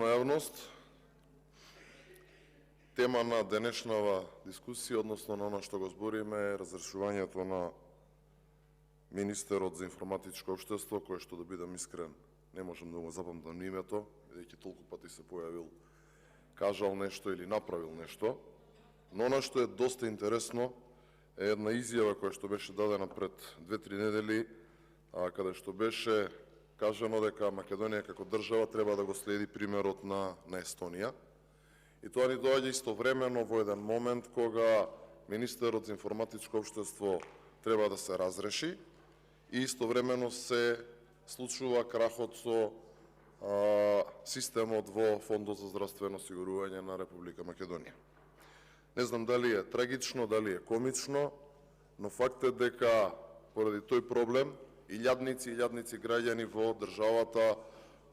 Јавност, тема на денешнава дискусија, односно на оно што го збориме, е разрешувањето на министерот за информатичко општество, кој што, да бидам искрен, не можам да го запамтам името, бидејќи толку пати се појавил, кажал нешто или направил нешто, но оно што е доста интересно е една изјава која што беше дадена пред 2-3 недели, каде што беше кажано дека Македонија како држава треба да го следи примерот на Естонија. И тоа ни доаѓа истовремено во еден момент кога министерот за информатичко општество треба да се разреши и истовремено се случува крахот со системот во Фондот за здравствено осигурување на Република Македонија. Не знам дали е трагично, дали е комично, но факт е дека поради тој проблем илјадници граѓани во државата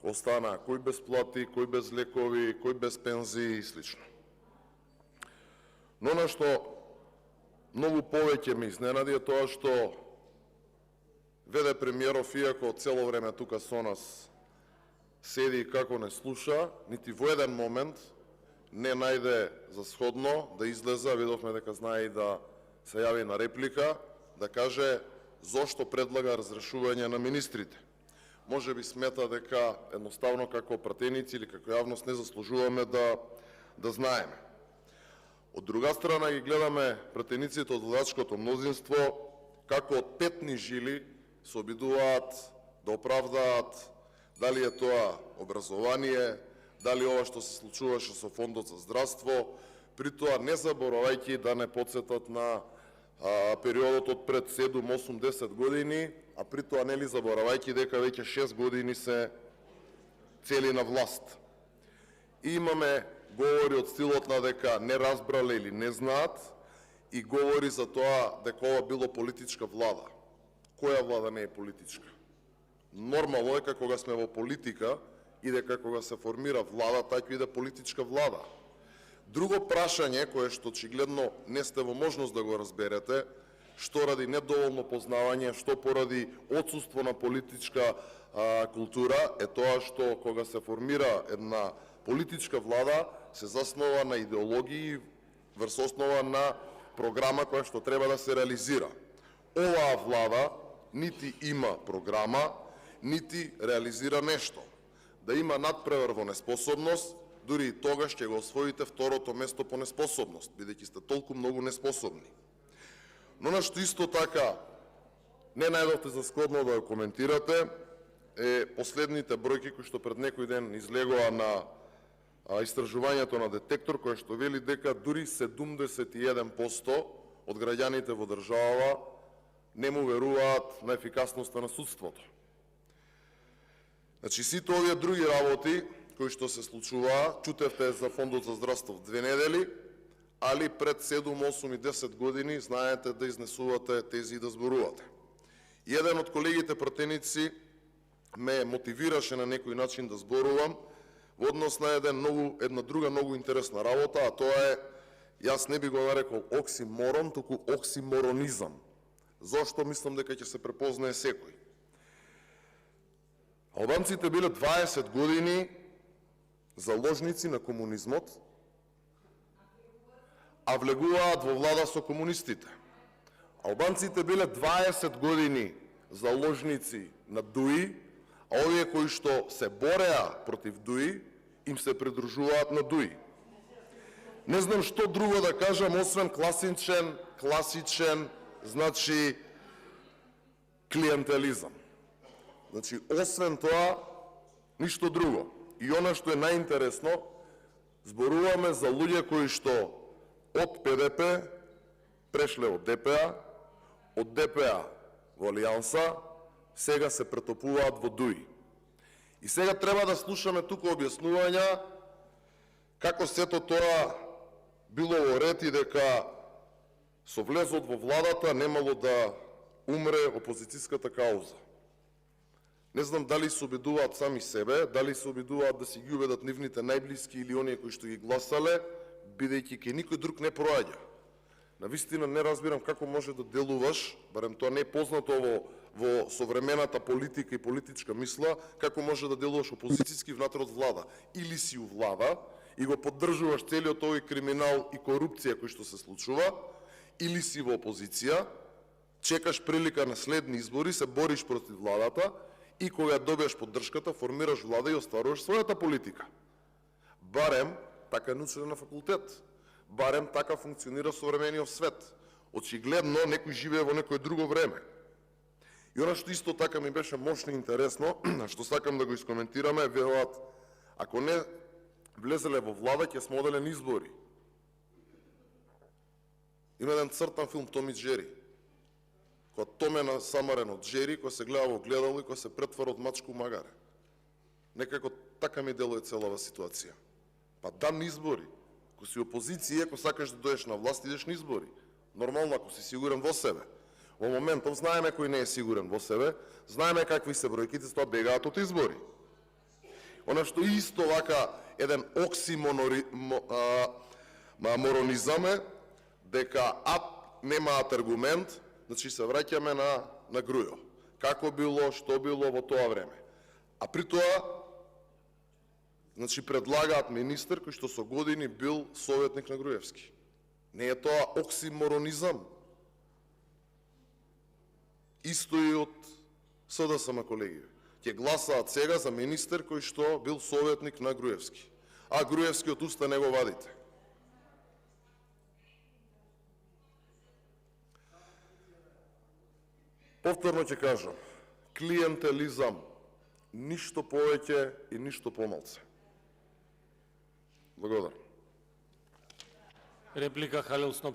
останаа кој без плати, кој без лекови, кој без пензии и слично. Но на што многу повеќе ме изненади е тоа што веде премиеров, иако цело време тука со нас седи и како не слуша, нити во еден момент не најде за сходно да излезе, видовме дека знае и да се јави на реплика, да каже зошто предлага разрешување на министрите. Може би смета дека едноставно како пратеници или како јавност не заслужуваме да знаеме. Од друга страна ги гледаме пратениците од владачкото мнозинство како од петни жили се обидуваат да оправдаат дали е тоа образование, дали ова што се случуваше со Фондот за здравство, при тоа не заборавајќи да не потсетат на периодот од пред 7, 8, 10 години, а при тоа нели заборавајќи дека веќе 6 години се цели на власт. И имаме говори од стилот на дека не разбрале или не знаат и говори за тоа дека ова било политичка влада. Која влада не е политичка? Нормално е дека кога сме во политика и дека кога се формира влада, така и да политичка влада. Друго прашање, кое што очигледно не сте во можност да го разберете, што ради недоволно познавање, што поради отсуство на политичка култура, е тоа што кога се формира една политичка влада, се заснова на идеологии врз основа на програма која што треба да се реализира. Оваа влада нити има програма, нити реализира нешто. Да има надпревар во неспособност, дури и тогаш ќе го освоите второто место по неспособност, бидејќи сте толку многу неспособни. Но на што исто така не најдовте за сходно да го коментирате е последните бројки кои што пред некој ден излегоа на истражувањето на Детектор, кој што вели дека дури 71% од граѓаните во држава не му веруваат на ефикасноста на судството. Значи, сите овие други работи кои што се случуваа, чутевте за Фондот за здравство 2 недели, али пред 7, 8 и 10 години знаете да изнесувате тези и да зборувате. И еден од колегите пратеници ме мотивираше на некој начин да зборувам во однос на една друга многу интересна работа, а тоа е, јас не би го нарекол оксиморон, туку оксиморонизам. Зошто? Мислам дека ќе се препознае секој. Албанците биле 20 години заложници на комунизмот, а влегуваат во влада со комунистите. Албанците биле 20 години заложници на ДУИ, а овие кои што се бореа против ДУИ, им се придружуваат на ДУИ. Не знам што друго да кажам, освен класичен, значи, клиентелизам. Значи, освен тоа, ништо друго. И она што е најинтересно, зборуваме за луѓе кои што од ПДП прешле од ДПА, од ДПА во Алијанса, сега се претопуваат во ДУИ. И сега треба да слушаме тука објаснувања како сето тоа било во ред и дека со влезот во владата немало да умре опозицијската кауза. Не знам дали се обидуваат сами себе, дали се обидуваат да си ги убедат нивните најблиски или оние кои што ги гласале, бидејќи ке никој друг не проаѓа. Навистина не разбирам како може да делуваш, барем тоа не е познато во современата политика и политичка мисла, како може да делуваш опозицијски внатре од влада. Или си у влада и го поддржуваш целиот овој криминал и корупција кој што се случува, или си во опозиција, чекаш прилика на следни избори, се бориш против владата и кога добиеш поддршката, формираш влада и остваруваш својата политика. Барем така е научено на факултет. Барем така функционира современиот свет. Очигледно некој живее во некој друго време. И она што исто така ми беше мощно интересно, што сакам да го искоментираме, велат, ако не влезеле во влада, ќе сме оделе на избори. Има еден цртан филм Том и Джери. Кога Том е насамарен од Джери, кој се гледа во гледало и кој се претвара од мачку магаре. Некако така ми делува целава ситуација. Па дан избори. Ако си опозиција, ако сакаш да дојдеш на власт, идеш на избори. Нормално, ако си сигурен во себе. Во моментов знаеме кој не е сигурен во себе, знаеме какви се бројките, тоа бегаат од избори. Она што исто вака еден оксиморонизам е дека немаат аргумент, значи се враќаме на Грујо. Како било, што било во тоа време. А при тоа значи предлагаат министер кој што со години бил советник на Груевски. Не е тоа оксиморонизам. Исто и од СДСМ колеги. Ќе гласаат сега за министер кој што бил советник на Груевски. А Груевски од уста не го вадите. Повторно ќе кажам, клиентелизам, ништо повеќе и ништо помалце. Благодарам. Реплика Халил Сноп.